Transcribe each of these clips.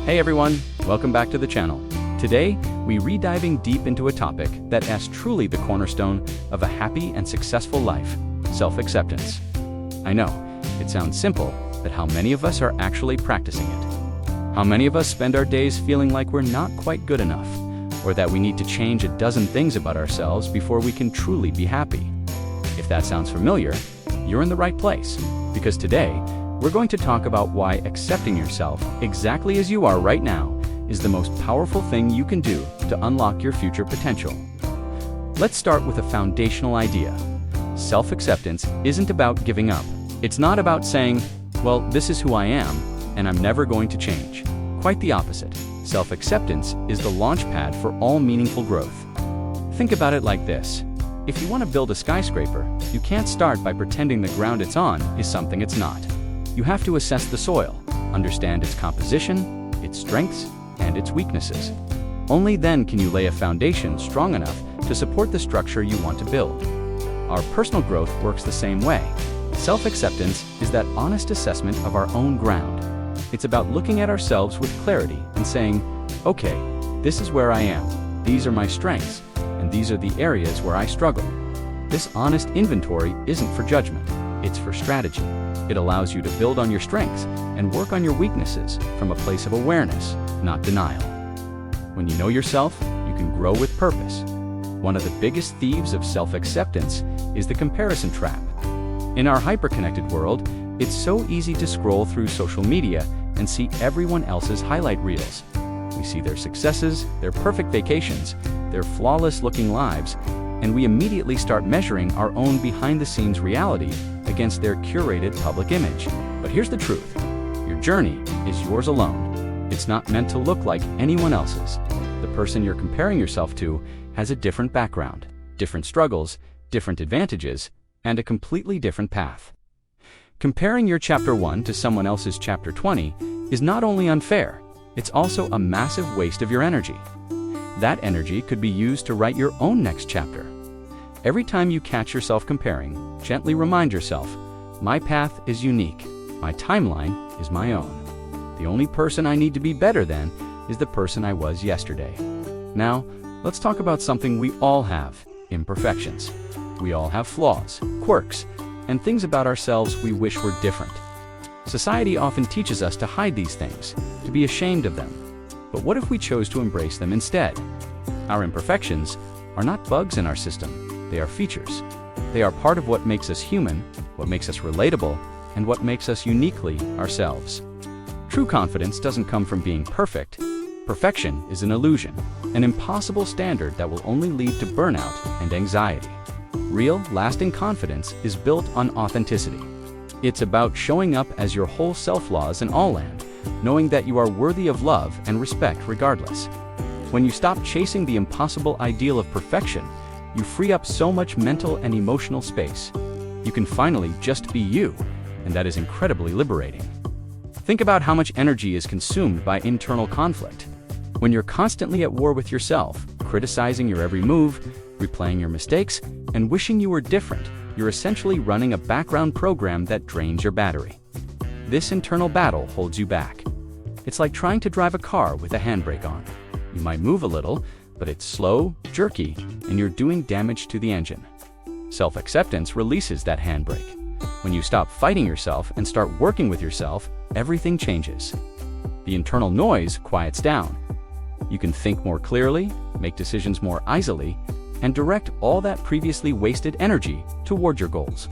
Hey everyone, welcome back to the channel. Today, we re-diving deep into a topic that is truly the cornerstone of a happy and successful life, self-acceptance. I know, it sounds simple, but how many of us are actually practicing it? How many of us spend our days feeling like we're not quite good enough, or that we need to change a dozen things about ourselves before we can truly be happy? If that sounds familiar, you're in the right place, because today, we're going to talk about why accepting yourself exactly as you are right now is the most powerful thing you can do to unlock your future potential. Let's start with a foundational idea. Self-acceptance isn't about giving up. It's not about saying, well, this is who I am, and I'm never going to change. Quite the opposite. Self-acceptance is the launch pad for all meaningful growth. Think about it like this. If you want to build a skyscraper, you can't start by pretending the ground it's on is something it's not. You have to assess the soil, understand its composition, its strengths, and its weaknesses. Only then can you lay a foundation strong enough to support the structure you want to build. Our personal growth works the same way. Self-acceptance is that honest assessment of our own ground. It's about looking at ourselves with clarity and saying, okay, this is where I am, these are my strengths, and these are the areas where I struggle. This honest inventory isn't for judgment, it's for strategy. It allows you to build on your strengths and work on your weaknesses from a place of awareness, not denial. When you know yourself, you can grow with purpose. One of the biggest thieves of self-acceptance is the comparison trap. In our hyper-connected world, it's so easy to scroll through social media and see everyone else's highlight reels. We see their successes, their perfect vacations, their flawless-looking lives, and we immediately start measuring our own behind-the-scenes reality against their curated public image. But here's the truth. Your journey is yours alone. It's not meant to look like anyone else's. The person you're comparing yourself to has a different background, different struggles, different advantages, and a completely different path. Comparing your chapter 1 to someone else's chapter 20 is not only unfair, it's also a massive waste of your energy. That energy could be used to write your own next chapter. Every time you catch yourself comparing, gently remind yourself, my path is unique. My timeline is my own. The only person I need to be better than is the person I was yesterday. Now, let's talk about something we all have, imperfections. We all have flaws, quirks, and things about ourselves we wish were different. Society often teaches us to hide these things, to be ashamed of them. But what if we chose to embrace them instead? Our imperfections are not bugs in our system. They are features. They are part of what makes us human, what makes us relatable, and what makes us uniquely ourselves. True confidence doesn't come from being perfect. Perfection is an illusion, an impossible standard that will only lead to burnout and anxiety. Real, lasting confidence is built on authenticity. It's about showing up as your whole self-laws and all land, knowing that you are worthy of love and respect regardless. When you stop chasing the impossible ideal of perfection, you free up so much mental and emotional space. You can finally just be you, and that is incredibly liberating. Think about how much energy is consumed by internal conflict. When you're constantly at war with yourself, criticizing your every move, replaying your mistakes, and wishing you were different, you're essentially running a background program that drains your battery. This internal battle holds you back. It's like trying to drive a car with a handbrake on. You might move a little, but it's slow, jerky, and you're doing damage to the engine. Self-acceptance releases that handbrake. When you stop fighting yourself and start working with yourself, everything changes. The internal noise quiets down. You can think more clearly, make decisions more easily, and direct all that previously wasted energy toward your goals.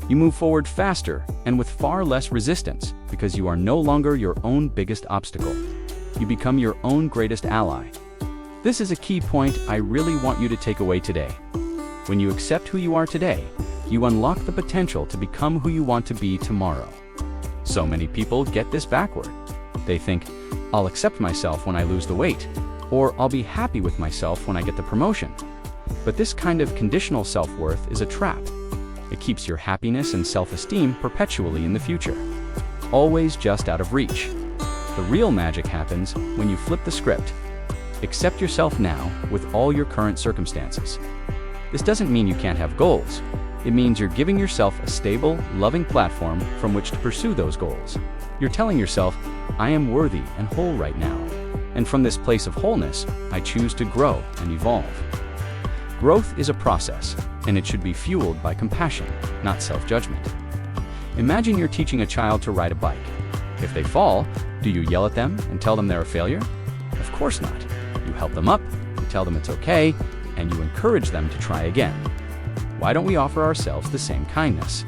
You move forward faster and with far less resistance because you are no longer your own biggest obstacle. You become your own greatest ally. This is a key point I really want you to take away today. When you accept who you are today, you unlock the potential to become who you want to be tomorrow. So many people get this backward. They think, I'll accept myself when I lose the weight, or I'll be happy with myself when I get the promotion. But this kind of conditional self-worth is a trap. It keeps your happiness and self-esteem perpetually in the future, always just out of reach. The real magic happens when you flip the script. Accept yourself now with all your current circumstances. This doesn't mean you can't have goals. It means you're giving yourself a stable, loving platform from which to pursue those goals. You're telling yourself, I am worthy and whole right now. And from this place of wholeness, I choose to grow and evolve. Growth is a process, and it should be fueled by compassion, not self-judgment. Imagine you're teaching a child to ride a bike. If they fall, do you yell at them and tell them they're a failure? Of course not. You help them up, you tell them it's okay, and you encourage them to try again. Why don't we offer ourselves the same kindness?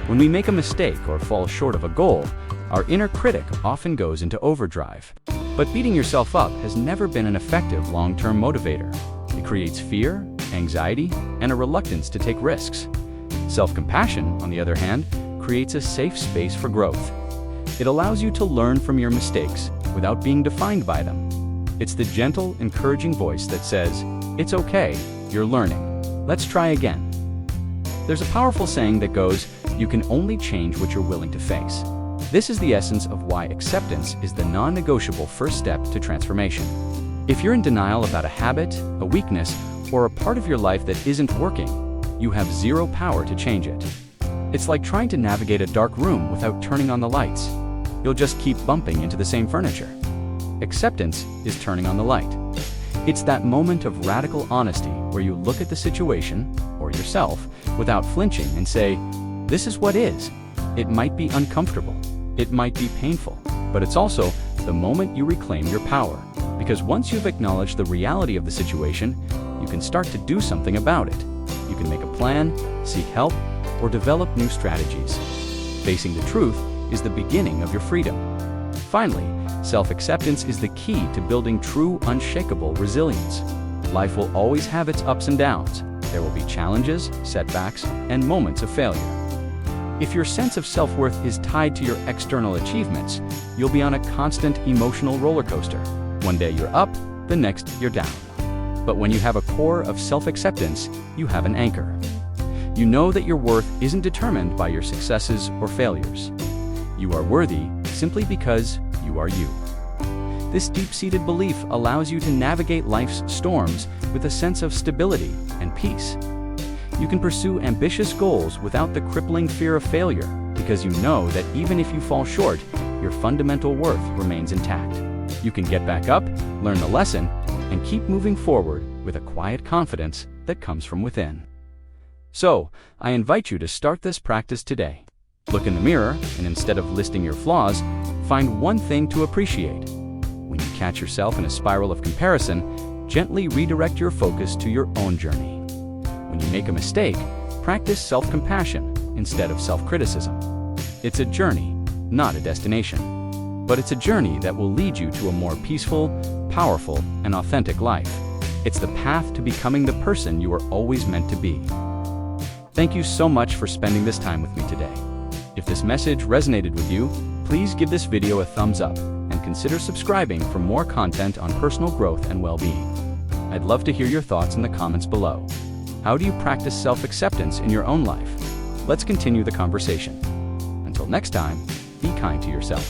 When we make a mistake or fall short of a goal, our inner critic often goes into overdrive. But beating yourself up has never been an effective long-term motivator. It creates fear, anxiety, and a reluctance to take risks. Self-compassion, on the other hand, creates a safe space for growth. It allows you to learn from your mistakes without being defined by them. It's the gentle, encouraging voice that says, "It's okay, you're learning. Let's try again." There's a powerful saying that goes, "You can only change what you're willing to face." This is the essence of why acceptance is the non-negotiable first step to transformation. If you're in denial about a habit, a weakness, or a part of your life that isn't working, you have zero power to change it. It's like trying to navigate a dark room without turning on the lights. You'll just keep bumping into the same furniture. Acceptance is turning on the light. It's that moment of radical honesty where you look at the situation, or yourself, without flinching and say, "This is what is." It might be uncomfortable, it might be painful, but it's also the moment you reclaim your power. Because once you've acknowledged the reality of the situation, you can start to do something about it. You can make a plan, seek help, or develop new strategies. Facing the truth is the beginning of your freedom. Finally, self-acceptance is the key to building true, unshakable resilience. Life will always have its ups and downs. There will be challenges, setbacks, and moments of failure. If your sense of self-worth is tied to your external achievements, you'll be on a constant emotional roller coaster. One day you're up, the next you're down. But when you have a core of self-acceptance, you have an anchor. You know that your worth isn't determined by your successes or failures. You are worthy simply because you are you. This deep-seated belief allows you to navigate life's storms with a sense of stability and peace. You can pursue ambitious goals without the crippling fear of failure, because you know that even if you fall short, your fundamental worth remains intact. You can get back up, learn the lesson, and keep moving forward with a quiet confidence that comes from within. So, I invite you to start this practice today. Look in the mirror, and instead of listing your flaws, find one thing to appreciate. When you catch yourself in a spiral of comparison, gently redirect your focus to your own journey. When you make a mistake, practice self-compassion instead of self-criticism. It's a journey, not a destination. But it's a journey that will lead you to a more peaceful, powerful, and authentic life. It's the path to becoming the person you were always meant to be. Thank you so much for spending this time with me today. If this message resonated with you, please give this video a thumbs up and consider subscribing for more content on personal growth and well-being. I'd love to hear your thoughts in the comments below. How do you practice self-acceptance in your own life? Let's continue the conversation. Until next time, be kind to yourself.